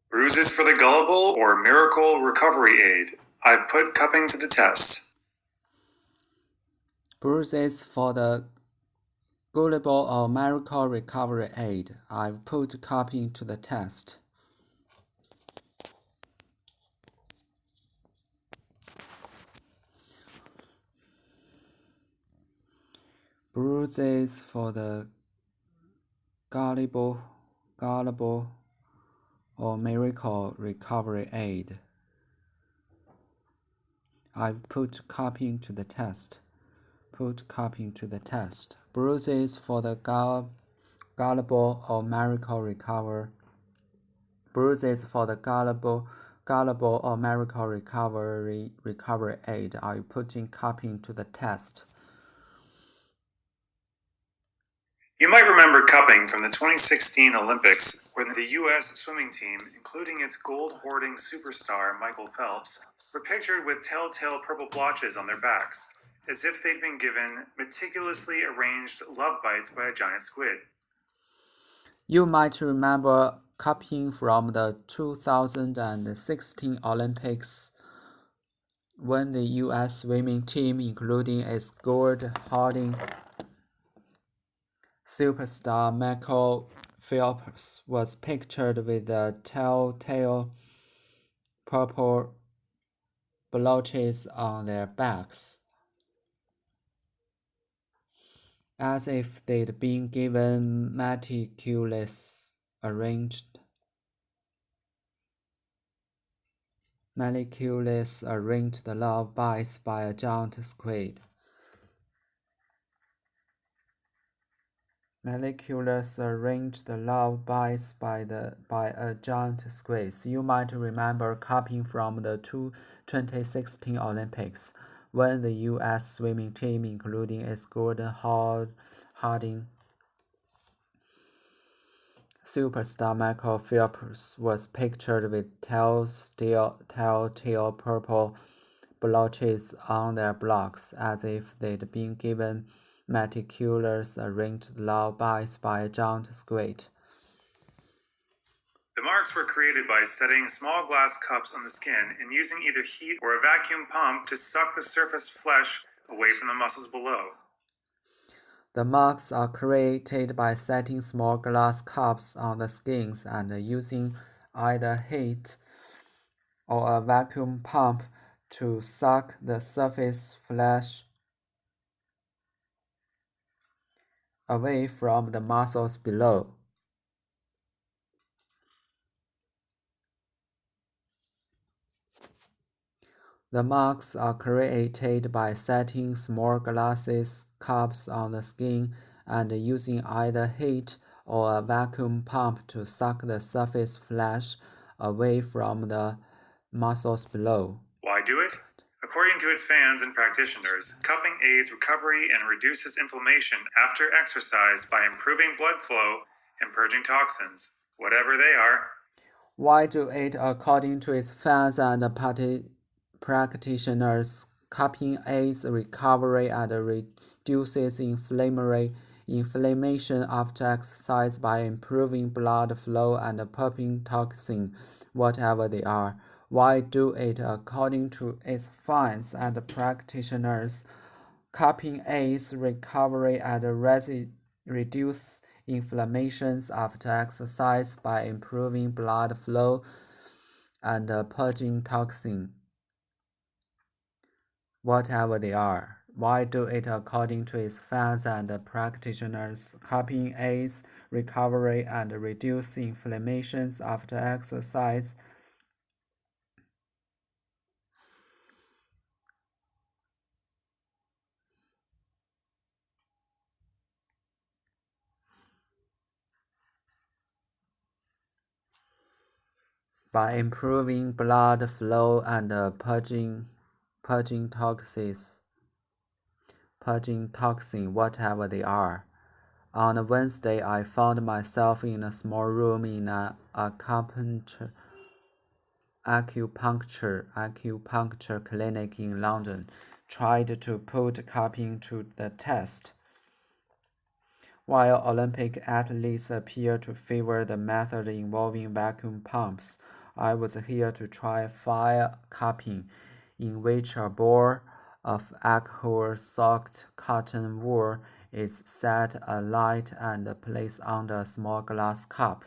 Bruises for the gullible or miracle recovery aid. I've put cupping to the test. Bruises for the gullible or miracle recovery aid. I've put cupping to the test. Bruises for the gullible or miracle recovery aid. I've put cupping to the test. Put cupping to the test. Bruises for the gullible or miracle recover. Bruises for the gullible or miracle recovery aid are putting cupping to the test. You might remember cupping from the 2016 Olympics, when the U.S. swimming team, including its gold-hoarding superstar Michael Phelps, were pictured with telltale purple blotches on their backs, as if they'd been given meticulously arranged love bites by a giant squid. You might remember cupping from the 2016 Olympics, when the U.S. swimming team, including its gold-hoarding superstar Michael Phelps, was pictured with the telltale purple blotches on their backs, as if they'd been given meticulously arranged love bites by a giant squid. You might remember cupping from the 2016 Olympics, when the U.S. swimming team, including its gold-hoarding superstar Michael Phelps, was pictured with telltale purple blotches on their blocks, as if they'd been given meticulously arranged love bites by a giant squid. The marks were created by setting small glass cups on the skin and using either heat or a vacuum pump to suck the surface flesh away from the muscles below. The marks are created by setting small glass cups on the skins and using either heat or a vacuum pump to suck the surface flesh away from the muscles below. The marks are created by setting small glass cups on the skin and using either heat or a vacuum pump to suck the surface flesh away from the muscles below. Why do it? According to its fans and practitioners, cupping aids recovery and reduces inflammation after exercise by improving blood flow and purging toxins, whatever they are. Why do it? According to its fans and practitioners, cupping aids recovery and reduces inflammation after exercise by improving blood flow and purging toxins, whatever they are. Why do it? According to its fans and practitioners, cupping aids recovery and reduce inflammations after exercise by improving blood flow and purging toxins, whatever they are. Why do it? According to its fans and practitioners, cupping aids recovery and reduce inflammations after exercise by improving blood flow and purging toxins, whatever they are. On Wednesday, I found myself in a small room in an acupuncture clinic in London, tried to put cupping to the test. While Olympic athletes appear to favor the method involving vacuum pumps, I was here to try fire cupping, in which a ball of alcohol-soaked cotton wool is set alight and placed under a small glass cup.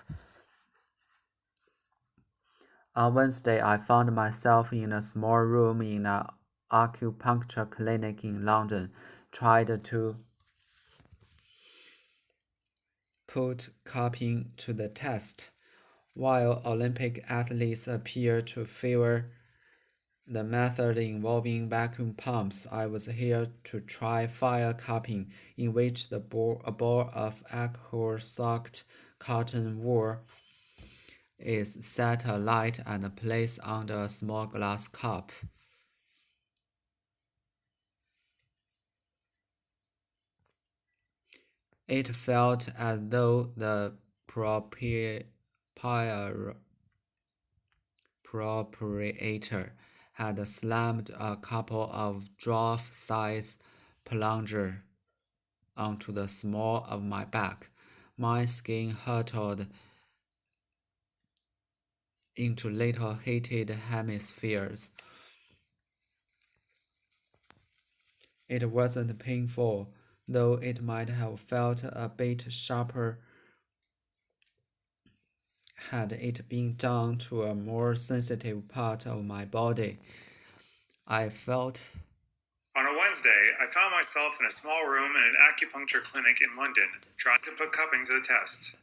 On Wednesday, I found myself in a small room in an acupuncture clinic in London, tried to put cupping to the test. While Olympic athletes appear to favor the method involving vacuum pumps, I was here to try fire cupping, in which a ball of alcohol-soaked cotton wool is set alight and placed under a small glass cup. It felt as though the proprietor had slammed a couple of draft-size plungers onto the small of my back. My skin hurtled into little heated hemispheres. It wasn't painful, though it might have felt a bit sharper had it been done to a more sensitive part of my body. I felt. On a Wednesday, I found myself in a small room in an acupuncture clinic in London, trying to put cupping to the test.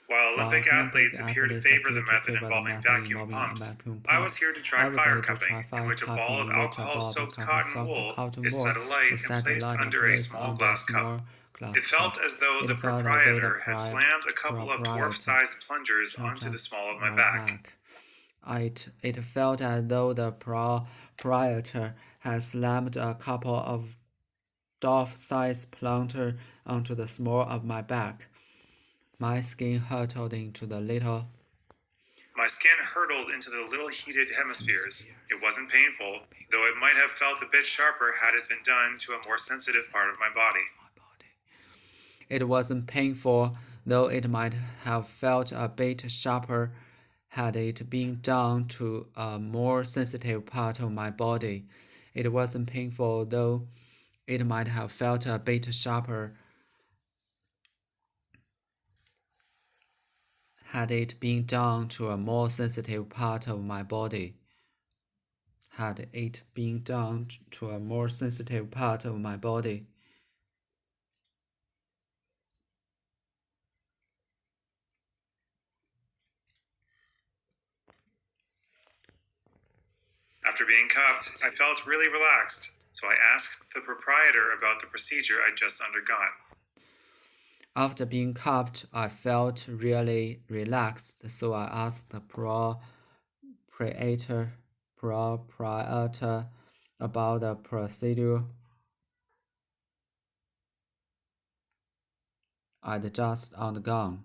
While Olympic athletes appear to favor the method involving vacuum pumps, I was here to try fire cupping, in which a ball of alcohol-soaked cotton wool is set alight and placed under a small glass cup. It felt as though the proprietor had slammed a couple of dwarf-sized plungers onto the small of my back. It felt as though the proprietor had slammed a couple of dwarf-sized plungers onto the small of my back. My skin hurtled into the little heated hemispheres. It wasn't painful, though it might have felt a bit sharper had it been done to a more sensitive part of my body. It wasn't painful, though it might have felt a bit sharper had it been done to a more sensitive part of my body. It wasn't painful, though it might have felt a bit sharper had it been done to a more sensitive part of my body. Had it been done to a more sensitive part of my body. After being cupped, I felt really relaxed, so I asked the proprietor about the procedure I'd just undergone. After being cupped, I felt really relaxed, so I asked the proprietor about the procedure I'd just undergone.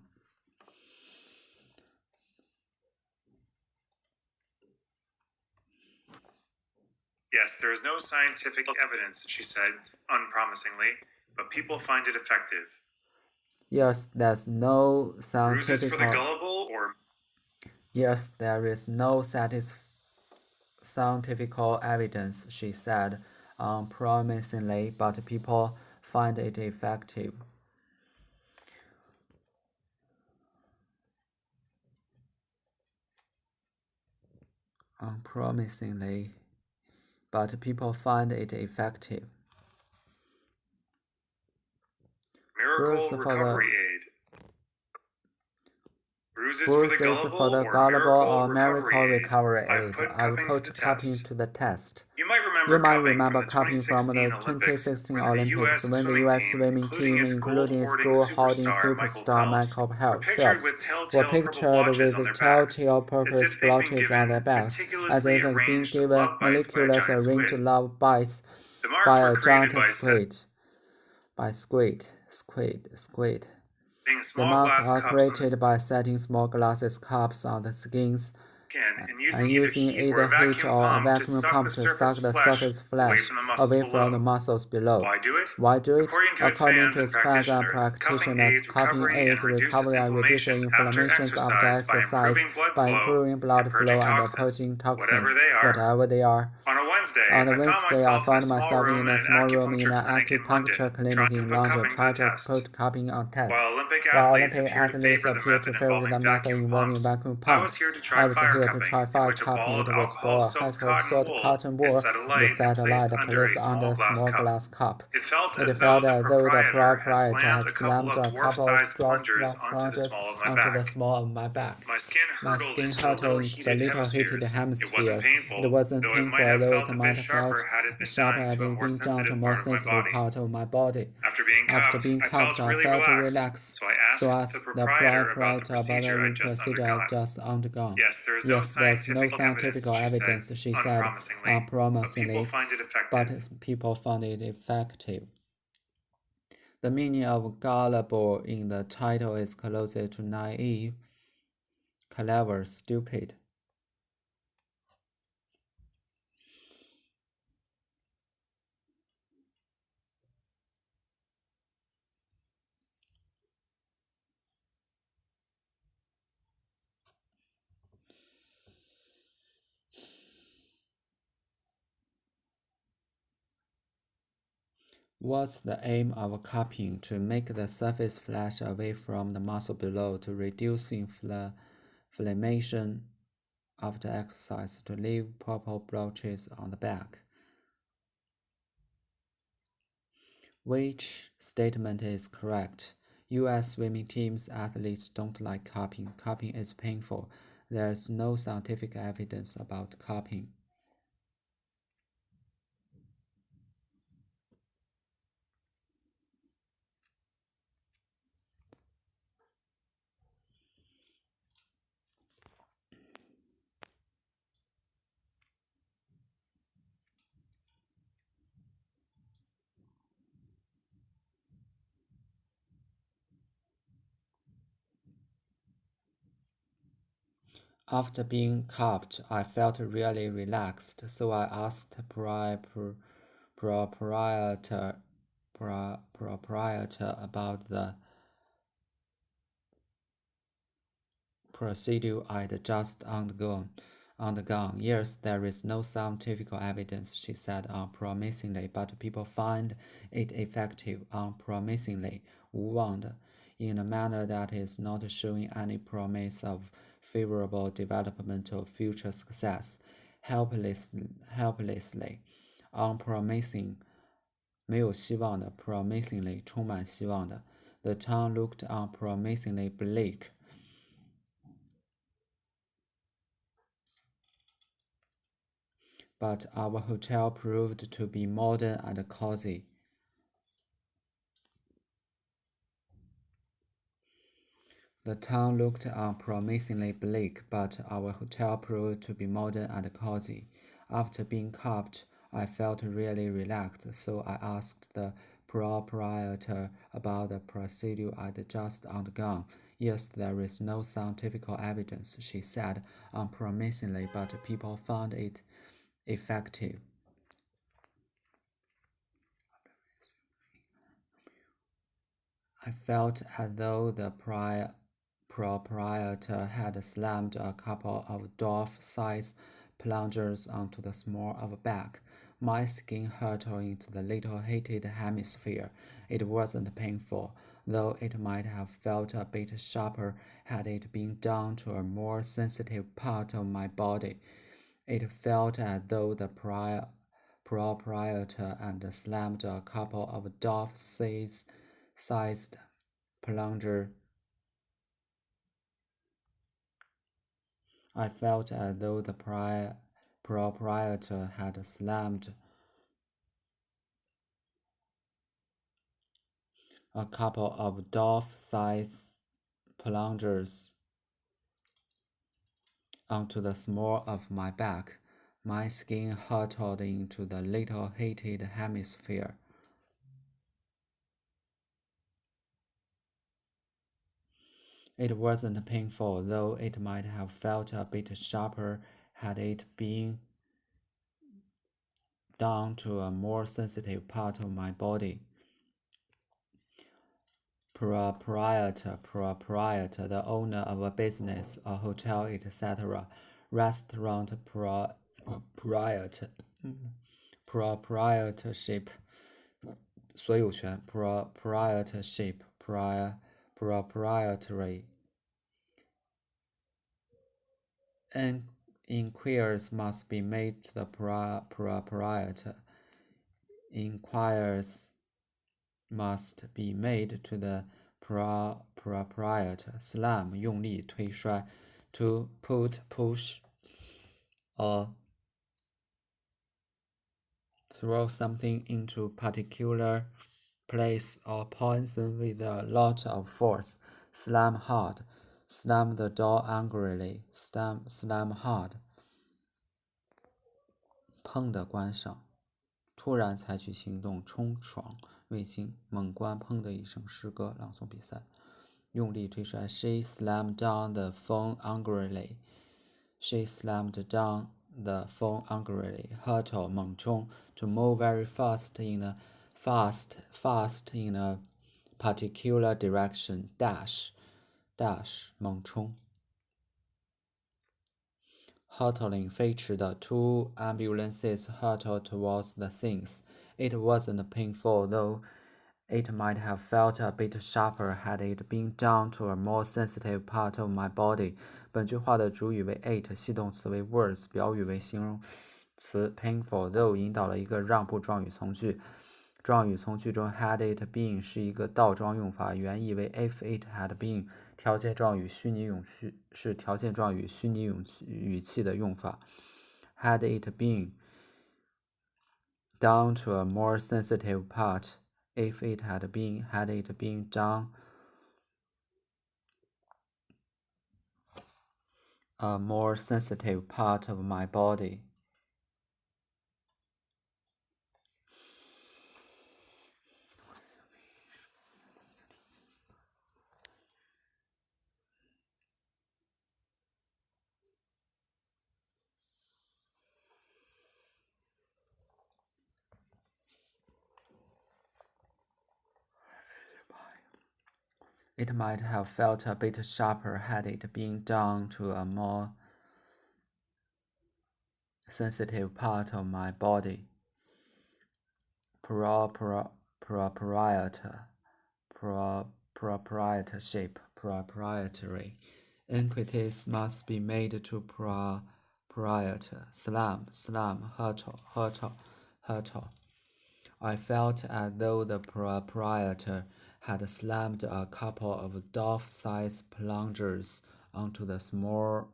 Yes, there is no scientific evidence, she said, unpromisingly, but people find it effective. Yes, there's no scientific. Bruises for the gullible, or? Yes, there is no scientific evidence, she said, unpromisingly, but people find it effective. Unpromisingly, but people find it effective. Miracle recovery aid. Bruises for the gullible or miracle recovery aid. I put cupping to the test. You might remember cupping from the 2016 Olympics when the US swimming team, including school-holding superstar Michael Phelps, were pictured with telltale purple splotches on their backs, as if they'd been given meticulous arranged love bites by a giant squid. The marks are created by setting small glass cups on the skins and and using using either either heat heat or a or a vacuum vacuum pump pump to to suck suck the the surface surface flesh flesh away from the the muscles below. Why do it? Why do it? According to According its to its fans fans and and practitioners, practitioners, cupping cupping aids aids recovery and reducing inflammation after exercise by improving blood flow and purging toxins, whatever they are. On a On a Wednesday, Wednesday, I found I myself found in a myself small in room an in an acupuncture acupuncture clinic in London trying to put cupping on test. While While Olympic Olympic athletes appear to favor the method involving vacuum pumps, I was here to try fire cupping. It was ball of alcohol-soaked cotton wool and set alight placed under a small glass cup. It felt It as felt though the as though the proprietor proprietor had had slammed slammed a a couple of couple of dwarf-sized plungers plungers onto the back. small of my back. My skin My hurtled skin into hurtled into the little heated hemispheres. It wasn't painful, although it might have felt sharper had it been done to a more sensitive part of my body. After being cupped, I felt relaxed, so I asked the proprietor about the procedure I just undergone. Yes, there's no scientific evidence, she said unpromisingly, but people found it effective. The meaning of gullible in the title is closer to naive, clever, stupid. What's the aim of cupping? To make the surface flesh away from the muscle below, to reduce inflammation after exercise, to leave purple blotches on the back. Which statement is correct? U.S. swimming teams athletes don't like cupping. Cupping is painful. There's no scientific evidence about cupping. After being cupped, I felt really relaxed, so I asked proprietor about the procedure I'd just undergone. Yes, there is no scientific evidence, she said unpromisingly, but people find it effective unpromisingly, warned, in a manner that is not showing any promise of favorable developmental future success. Helplessly, unpromising, 没有希望的 promisingly 充满希望的 The town looked unpromisingly bleak. But our hotel proved to be modern and cozy. The town looked unpromisingly bleak, but our hotel proved to be modern and cozy. After being cupped, I felt really relaxed, so I asked the proprietor about the procedure I'd just undergone. Yes, there is no scientific evidence, she said unpromisingly, but people found it effective. I felt as though the proprietor had slammed a couple of dwarf-sized plungers onto the small of a back. My skin hurtled into the little heated hemisphere. It wasn't painful, though it might have felt a bit sharper had it been done to a more sensitive part of my body. It felt as though the proprietor and slammed a couple of dwarf-sized plunger. I felt as though the proprietor had slammed a couple of dwarf-sized plungers onto the small of my back. My skin hurtled into the little heated hemisphere. It wasn't painful, though it might have felt a bit sharper had it been done to a more sensitive part of my body. Proprietor, the owner of a business, a hotel, etc. Restaurant proprietorship 所有权 proprietorship proprietary and inquiries must be made to the proprietor. Inquiries must be made to the proprietor. Slam 用力推摔 to put push or throw something into particular place or poison with a lot of force. Slam hard. Slam the door angrily. Slam hard. 砰的关上。突然采取行动，冲闯卫星，猛关砰的一声。诗歌朗诵比赛，用力推摔。She slammed down the phone angrily. She slammed down the phone angrily. Hurtle 猛冲 to move very fast in a particular direction. Dash 猛冲。Hurtling 飞驰的 two ambulances hurtled towards the scenes. It wasn't painful, though it might have felt a bit sharper had it been done to a more sensitive part of my body. 本句话的主语为 it， 系动词为 words， 表语为形容词 painful。though 引导了一个让步状语从句。状语从句中 had it been 是一个倒装用法，原意为 if it had been。条件状语虚拟语是条件状语虚拟语气的用法。Had it been down to a more sensitive part, if it had it been down a more sensitive part of my body. It might have felt a bit sharper had it been done to a more sensitive part of my body. Proprietorship, proprietary. Inquiries must be made to proprietor. Slam, hurtle. I felt as though the proprietor had slammed a couple of dove-sized plungers onto the small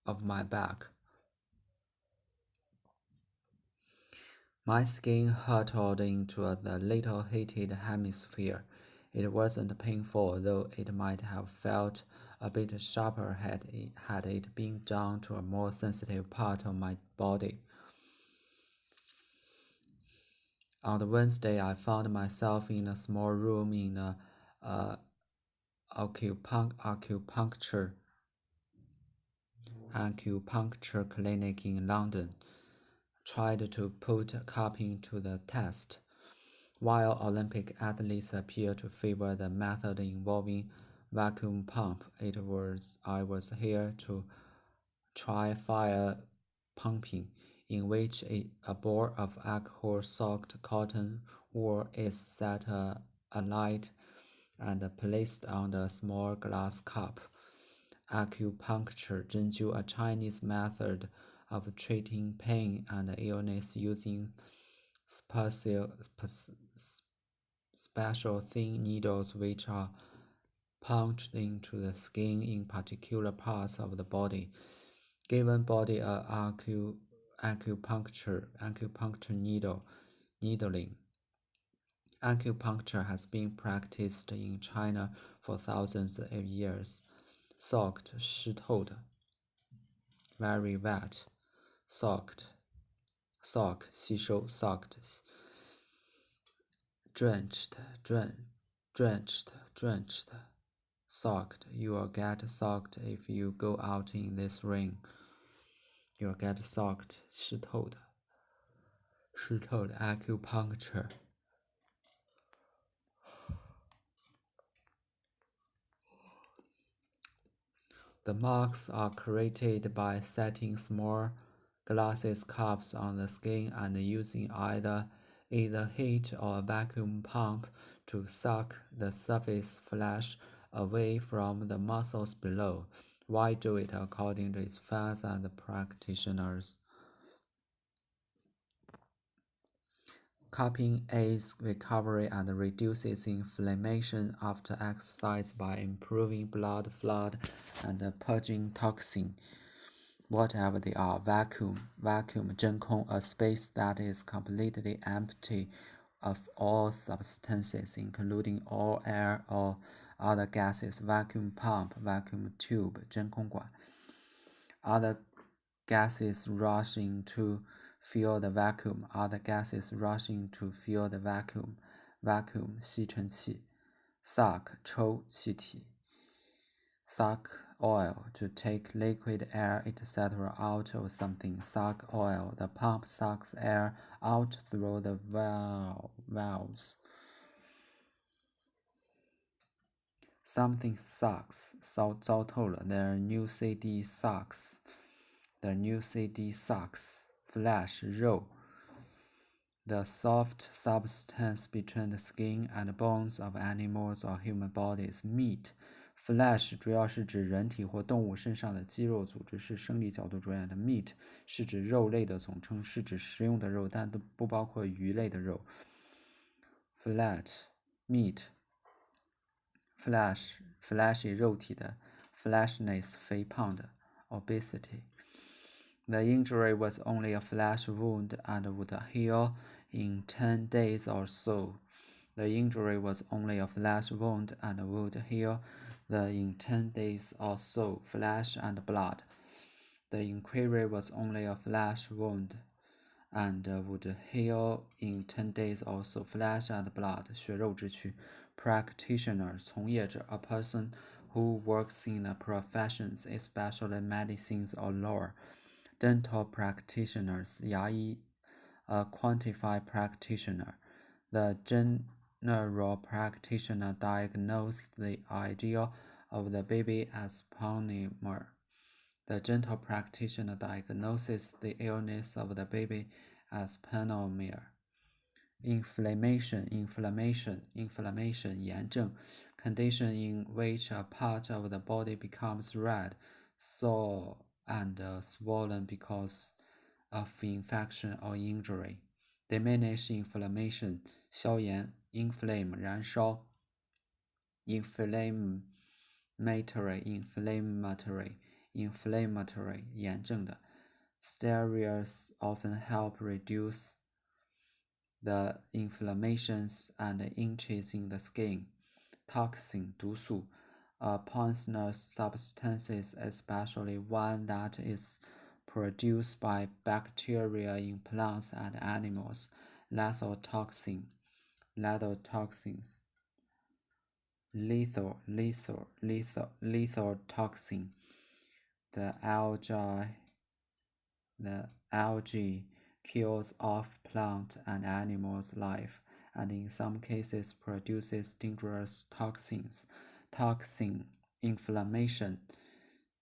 of my back. My skin hurtled into the little heated hemisphere. It wasn't painful, though it might have felt a bit sharper had it been done to a more sensitive part of my body. On the Wednesday, I found myself in a small room in a acupuncture clinic in London. Tried to put cupping to the test. While Olympic athletes appear to favor the method involving vacuum pump, I was here to try fire pumping, in which a ball of alcohol-soaked cotton wool is set alight and placed on a small glass cup. Acupuncture 针灸 a Chinese method of treating pain and illness using special thin needles which are punched into the skin in particular parts of the body. Given body a acupuncture needling. Acupuncture has been practiced in China for thousands of years. Soaked 湿透的 very wet. Soak 吸收 soaked. Drenched soaked. You will get soaked if you go out in this rain. You will get soaked. 湿透的 acupuncture. The marks are created by setting small glass cups on the skin and using either heat or a vacuum pump to suck the surface flesh away from the muscles below. Why do it according to its fans and practitioners? Cupping aids recovery and reduces inflammation after exercise by improving blood flow and purging toxin, whatever they are. Vacuum 真空 a space that is completely empty of all substances, including all air or other gases. Vacuum pump, vacuum tube 真空管 other gases rushing to fill the vacuum. Other gases rushing to fill the vacuum. Vacuum 吸尘器 Suck 抽气体 Suck oil to take liquid air etc. out of something. Suck oil. The pump sucks air out through the valves. Something sucks 糟透了 Their new CD sucks. The new CD sucks. Flesh 肉 The soft substance between the skin and bones of animals or human bodies. Meat Flesh 主要是指人体或动物身上的肌肉组织，是生理角度着眼的。Meat 是指肉类的总称，是指食用的肉，但不包括鱼类的肉。Flat Meat Fleshy 肉体的 Fleshness 肥胖的 Obesity The injury was only a flesh wound and would heal in 10 days or so. The injury was only a flesh wound and would heal in 10 days or so. Flesh and blood. The inquiry was only a flesh wound and would heal in 10 days or so. Flesh and blood. 血肉之躯 Practitioner 从业者 a person who works in a profession, especially medicines or law. Dental practitioners 牙医 a quantified practitioner. The general practitioner diagnosed the idea of the baby as pneumonia. The dental practitioner diagnoses the illness of the baby as pneumonia. Inflammation 炎症 condition in which a part of the body becomes red, sore, and swollen because of infection or injury. Diminish inflammation 消炎 inflame 燃烧 inflammatory 炎症的 Steroids often help reduce the inflammations and itches in the skin. Toxin 毒素 poisonous substances, especially one that is produced by bacteria in plants and animals. Lethal toxins. Lethal toxin. The algae kills off plant and animals' life, and in some cases produces dangerous toxins. Toxin inflammation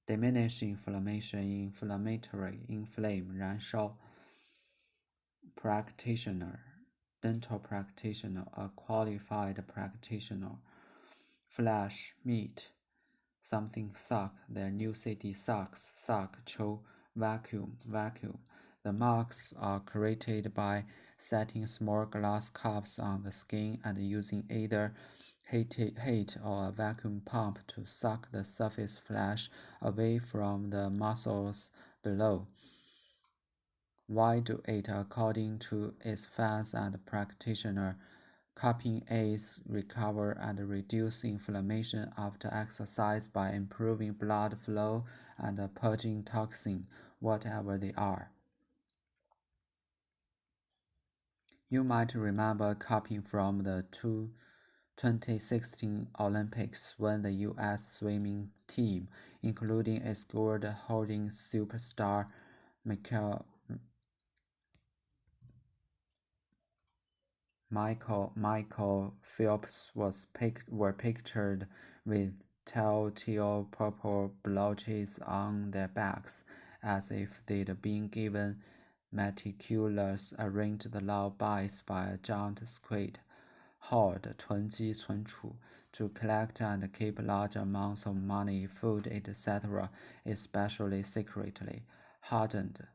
diminish inflammation inflammatory inflame 燃烧 Practitioner dental practitioner a qualified practitioner Flesh meat something suck their new city sucks suck 抽 vacuum The marks are created by setting small glass cups on the skin and using either heat or a vacuum pump to suck the surface flesh away from the muscles below. Why do it according to its fans and practitioner? Cupping aids recover and reduce inflammation after exercise by improving blood flow and purging toxin, whatever they are. You might remember cupping from the 2016 Olympics when the U.S. swimming team, including its gold holding superstar Michael Phelps were pictured with telltale purple blotches on their backs, as if they'd been given meticulous arranged love bites by a giant squid, hauled 囤积存储 to collect and keep large amounts of money, food, etc., especially secretly, harder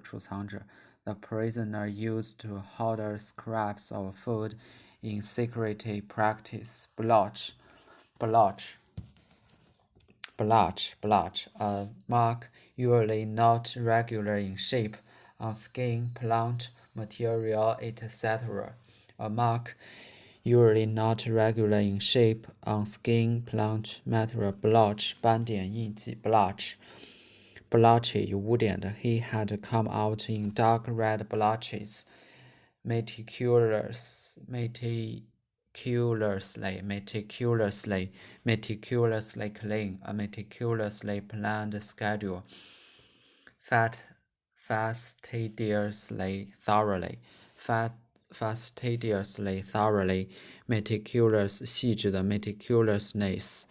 储藏者 The prisoner used to hoard scraps of food in secretive practice. Blotch, a mark usually not regular in shape on skin, plant, material, etc. A mark usually not regular in shape on skin, plant, material. Blotch 斑点印记 blotchy 有污点的 He had come out in dark red blotches, meticulously clean, a meticulously planned schedule, fastidiously thoroughly, meticulous 细致的 meticulous.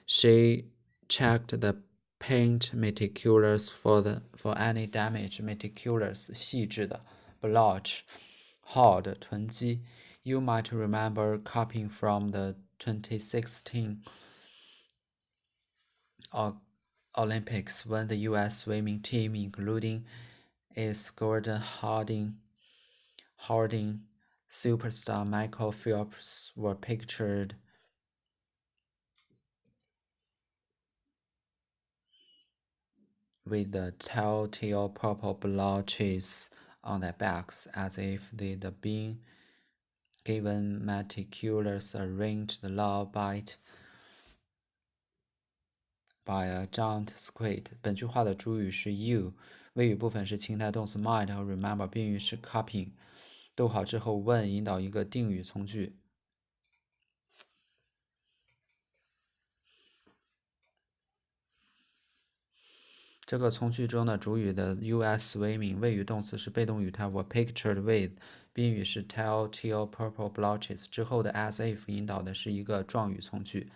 She checked the paint meticulous for any damage. Meticulous 细致的 blotch, hoard 囤积 You might remember copying from the 2016 Olympics when the U.S. swimming team, including its golden hoarding superstar Michael Phelps, were pictured with the telltale purple blotches on their backs, as if they'd been given meticulous arranged love bite by a giant squid. 本句话的主语是 you， 谓语部分是情态动词 might 和 remember， 宾语是 copying。逗号之后 when 引导一个定语从句。这个从句中的主语的 U.S. swimming 谓语动词是被动语态 were pictured with， 宾语是 telltale purple blotches， 之后的 as if 引导的是一个状语从句。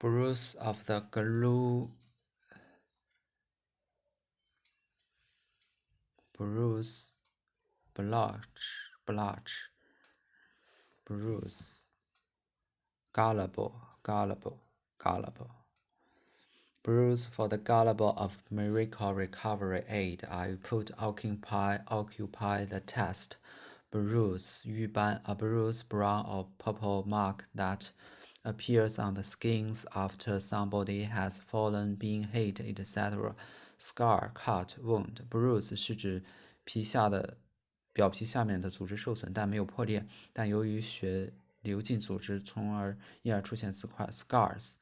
Bruise of the glue bruise bruise gullible Bruise for the gullible of miracle recovery aid. I put occupy the test. Bruise 瘀斑 a bruise, brown or purple mark that appears on the skins after somebody has fallen, been hit, etc. Scar, cut, wound. Bruise 是指表皮下面的组织受损，但没有破裂，但由于血流进组织，因而出现刺块。Scars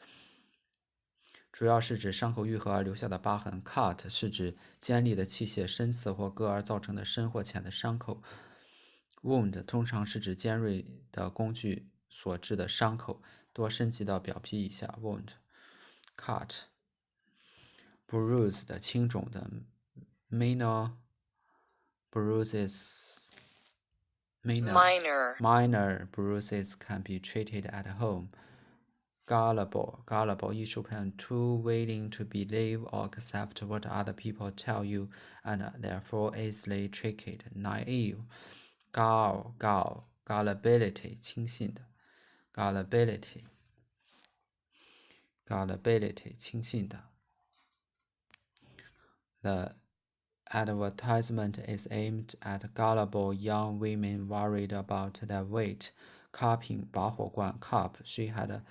主要是指伤口愈合而留下的疤痕。Cut 是指尖利的器械深刺或割而造成的深或浅的伤口。Wound 通常是指尖锐的工具所致的伤口，多深及到表皮以下。Wound cut bruise 的轻重的 minor bruises can be treated at home. Gullible 艺术片 too willing to believe or accept what other people tell you and therefore easily tricked. Naive gullibility 轻信的 gullibility 轻信的 The advertisement is aimed at gullible young women worried about their weight. Cupping 拔火罐 cup. She had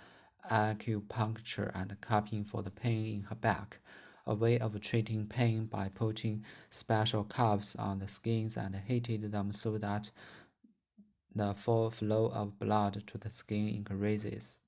acupuncture and cupping for the pain in her back. A way of treating pain by putting special cups on the skins and heating them so that the full flow of blood to the skin increases.